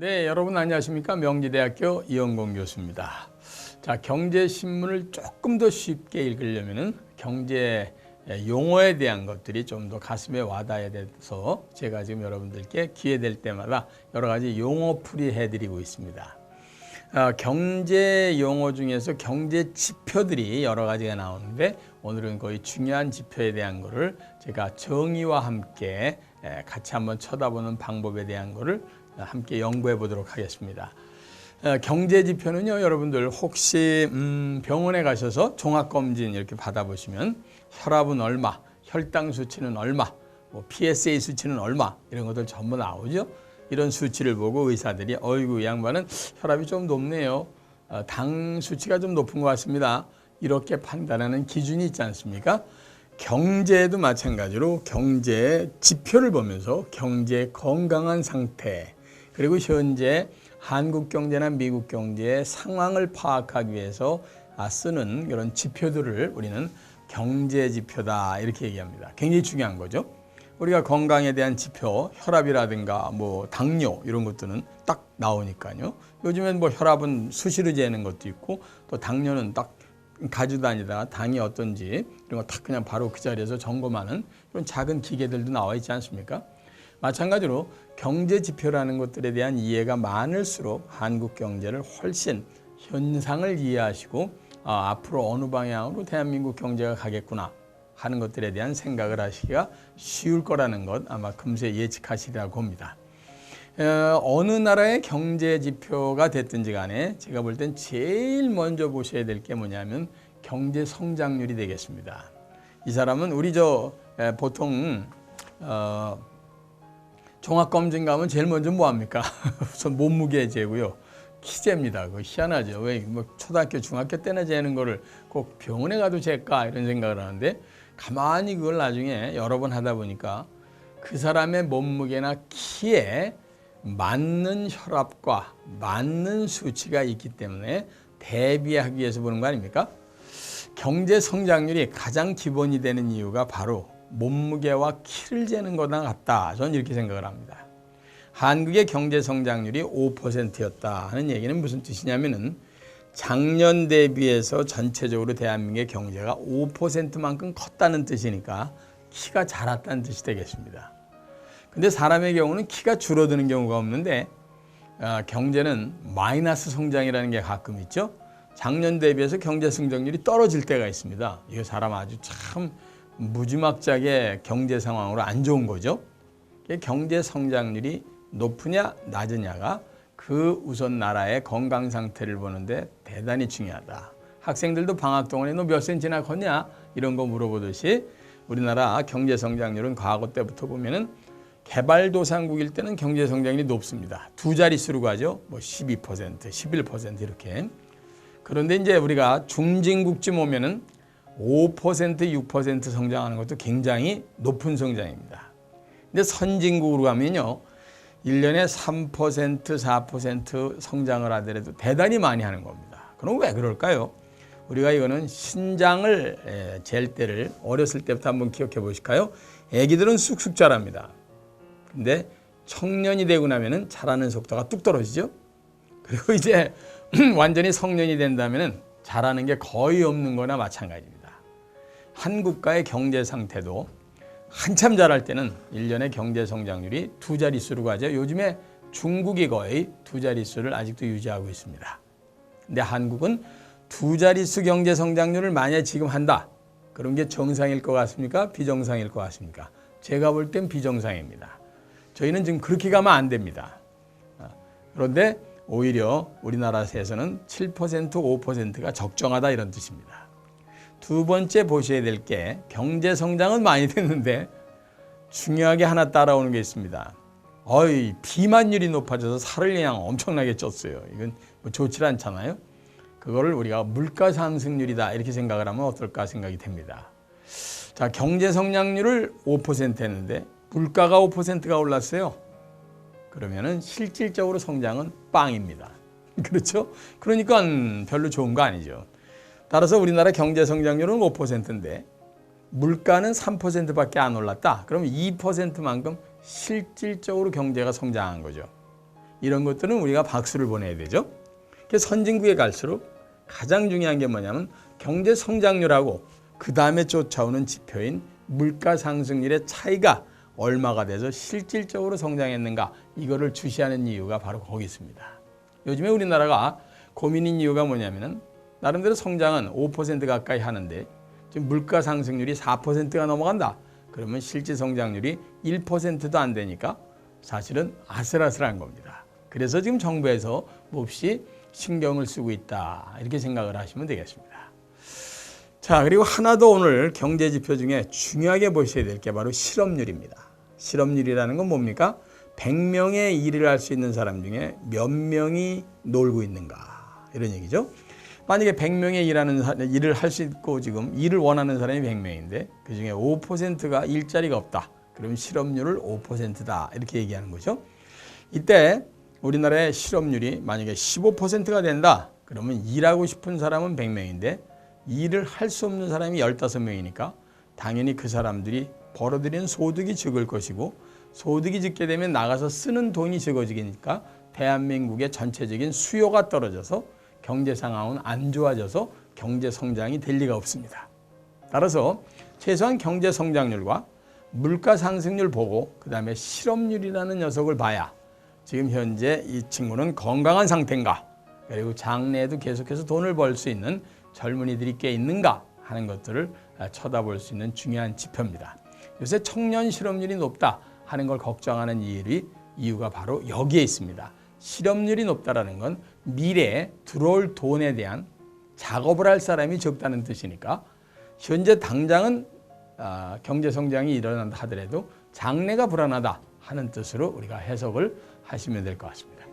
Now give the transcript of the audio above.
네, 여러분 안녕하십니까? 명지대학교 이영공 교수입니다. 자, 경제신문을 조금 더 쉽게 읽으려면은 경제 용어에 대한 것들이 좀 더 가슴에 와닿아야 돼서 제가 지금 여러분들께 기회 될 때마다 여러 가지 용어풀이 해드리고 있습니다. 경제 용어 중에서 경제 지표들이 여러 가지가 나오는데 오늘은 거의 중요한 지표에 대한 거를 제가 정의와 함께 같이 한번 쳐다보는 방법에 대한 거를 함께 연구해 보도록 하겠습니다. 경제 지표는요, 여러분들 혹시 병원에 가셔서 종합검진 이렇게 받아보시면 혈압은 얼마, 혈당 수치는 얼마, 뭐 PSA 수치는 얼마 이런 것들 전부 나오죠. 이런 수치를 보고 의사들이 어이구 이 양반은 혈압이 좀 높네요. 당 수치가 좀 높은 것 같습니다. 이렇게 판단하는 기준이 있지 않습니까? 경제도 마찬가지로 경제 지표를 보면서 경제의 건강한 상태 그리고 현재 한국 경제나 미국 경제의 상황을 파악하기 위해서 쓰는 이런 지표들을 우리는 경제 지표다 이렇게 얘기합니다. 굉장히 중요한 거죠. 우리가 건강에 대한 지표, 혈압이라든가 뭐 당뇨 이런 것들은 딱 나오니까요. 요즘엔 뭐 혈압은 수시로 재는 것도 있고 또 당뇨는 딱 가지고 다니다가 당이 어떤지 이런 거 딱 그냥 바로 그 자리에서 점검하는 이런 작은 기계들도 나와 있지 않습니까? 마찬가지로 경제 지표라는 것들에 대한 이해가 많을수록 한국 경제를 훨씬 현상을 이해하시고 앞으로 어느 방향으로 대한민국 경제가 가겠구나 하는 것들에 대한 생각을 하시기가 쉬울 거라는 것 아마 금세 예측하시리라고 봅니다. 어느 나라의 경제 지표가 됐든지 간에 제가 볼 땐 제일 먼저 보셔야 될 게 뭐냐면 경제 성장률이 되겠습니다. 이 사람은 우리 보통 종합검진 가면 제일 먼저 뭐 합니까? 우선 몸무게 재고요. 키 잽니다. 그거 희한하죠. 왜 뭐 초등학교, 중학교 때나 재는 거를 꼭 병원에 가도 잴까 이런 생각을 하는데 가만히 그걸 나중에 여러 번 하다 보니까 그 사람의 몸무게나 키에 맞는 혈압과 맞는 수치가 있기 때문에 대비하기 위해서 보는 거 아닙니까? 경제 성장률이 가장 기본이 되는 이유가 바로 몸무게와 키를 재는 거나 같다. 저는 이렇게 생각을 합니다. 한국의 경제 성장률이 5%였다 하는 얘기는 무슨 뜻이냐면은 작년 대비해서 전체적으로 대한민국의 경제가 5%만큼 컸다는 뜻이니까 키가 자랐다는 뜻이 되겠습니다. 근데 사람의 경우는 키가 줄어드는 경우가 없는데 경제는 마이너스 성장이라는 게 가끔 있죠. 작년 대비해서 경제 성장률이 떨어질 때가 있습니다. 이거 사람 아주 참 무지막지하게 경제 상황으로 안 좋은 거죠. 경제 성장률이 높으냐 낮으냐가 그 우선 나라의 건강 상태를 보는데 대단히 중요하다. 학생들도 방학 동안에 너 몇 센치나 컸냐 이런 거 물어보듯이 우리나라 경제 성장률은 과거 때부터 보면은 개발도상국일 때는 경제 성장률이 높습니다. 두 자릿수로 가죠. 뭐 12%, 11% 이렇게. 그런데 이제 우리가 중진국쯤 오면은 5%, 6% 성장하는 것도 굉장히 높은 성장입니다. 근데 선진국으로 가면요. 1년에 3%, 4% 성장을 하더라도 대단히 많이 하는 겁니다. 그럼 왜 그럴까요? 우리가 이거는 신장을 잴 때를 어렸을 때부터 한번 기억해 보실까요? 애기들은 쑥쑥 자랍니다. 근데 청년이 되고 나면은 자라는 속도가 뚝 떨어지죠. 그리고 이제 완전히 성년이 된다면은 자라는 게 거의 없는 거나 마찬가지입니다. 한 국가의 경제 상태도 한참 자랄 때는 1년의 경제 성장률이 두 자릿수로 가죠. 요즘에 중국이 거의 두 자릿수를 아직도 유지하고 있습니다. 근데 한국은 두 자릿수 경제 성장률을 만약에 지금 한다. 그런 게 정상일 것 같습니까? 비정상일 것 같습니까? 제가 볼 땐 비정상입니다. 저희는 지금 그렇게 가면 안 됩니다. 그런데 오히려 우리나라에서는 7%, 5%가 적정하다 이런 뜻입니다. 두 번째 보셔야 될 게 경제 성장은 많이 됐는데 중요하게 하나 따라오는 게 있습니다. 비만율이 높아져서 살을 그냥 엄청나게 쪘어요. 이건 뭐 좋지 않잖아요. 그거를 우리가 물가 상승률이다 이렇게 생각을 하면 어떨까 생각이 됩니다. 자, 경제 성장률을 5% 했는데 물가가 5%가 올랐어요. 그러면은 실질적으로 성장은 빵입니다. 그렇죠? 그러니까 별로 좋은 거 아니죠. 따라서 우리나라 경제 성장률은 5%인데 물가는 3%밖에 안 올랐다. 그럼 2%만큼 실질적으로 경제가 성장한 거죠. 이런 것들은 우리가 박수를 보내야 되죠. 선진국에 갈수록 가장 중요한 게 뭐냐면 경제 성장률하고 그 다음에 쫓아오는 지표인 물가 상승률의 차이가 얼마가 돼서 실질적으로 성장했는가, 이거를 주시하는 이유가 바로 거기 있습니다. 요즘에 우리나라가 고민인 이유가 뭐냐면은 나름대로 성장은 5% 가까이 하는데 지금 물가 상승률이 4%가 넘어간다. 그러면 실질 성장률이 1%도 안 되니까 사실은 아슬아슬한 겁니다. 그래서 지금 정부에서 몹시 신경을 쓰고 있다, 이렇게 생각을 하시면 되겠습니다. 자, 그리고 하나 더 오늘 경제 지표 중에 중요하게 보셔야 될 게 바로 실업률입니다. 실업률이라는 건 뭡니까? 100명의 일을 할 수 있는 사람 중에 몇 명이 놀고 있는가, 이런 얘기죠. 만약에 100명의 일을 할 수 있고 지금 일을 원하는 사람이 100명인데 그중에 5%가 일자리가 없다. 그러면 실업률을 5%다, 이렇게 얘기하는 거죠. 이때 우리나라의 실업률이 만약에 15%가 된다. 그러면 일하고 싶은 사람은 100명인데 일을 할 수 없는 사람이 15명이니까 당연히 그 사람들이 벌어들이는 소득이 적을 것이고, 소득이 적게 되면 나가서 쓰는 돈이 적어지니까 대한민국의 전체적인 수요가 떨어져서 경제 상황은 안 좋아져서 경제 성장이 될 리가 없습니다. 따라서 최소한 경제 성장률과 물가 상승률 보고 그 다음에 실업률이라는 녀석을 봐야 지금 현재 이 친구는 건강한 상태인가, 그리고 장래에도 계속해서 돈을 벌 수 있는 젊은이들이 꽤 있는가 하는 것들을 쳐다볼 수 있는 중요한 지표입니다. 요새 청년 실업률이 높다 하는 걸 걱정하는 이유가 바로 여기에 있습니다. 실업률이 높다는 건 미래에 들어올 돈에 대한 작업을 할 사람이 적다는 뜻이니까 현재 당장은 경제 성장이 일어난다 하더라도 장래가 불안하다 하는 뜻으로 우리가 해석을 하시면 될 것 같습니다.